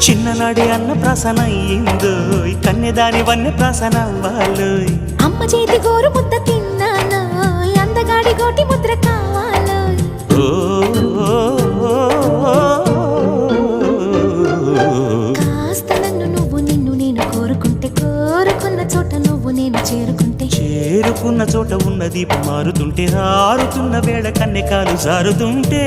చిన్ననాడి అన్న ప్రాసన అయ్యిందో కన్యదాని వన్య ప్రాసన అవ్వాలో అమ్మ చేతి గోరు ముద్ద తిన్నాను అందగాడి గోటి ముద్ర కావాలో కాస్త నన్ను నువ్వు నిన్ను నేను కోరుకుంటే కోరుకున్న చోట నువ్వు నేను చేరుకుంటే చేరుకున్న చోట ఉన్న దీపం మారుతుంటే రారుతున్న వేళ కన్నెకాలు జారుతుంటే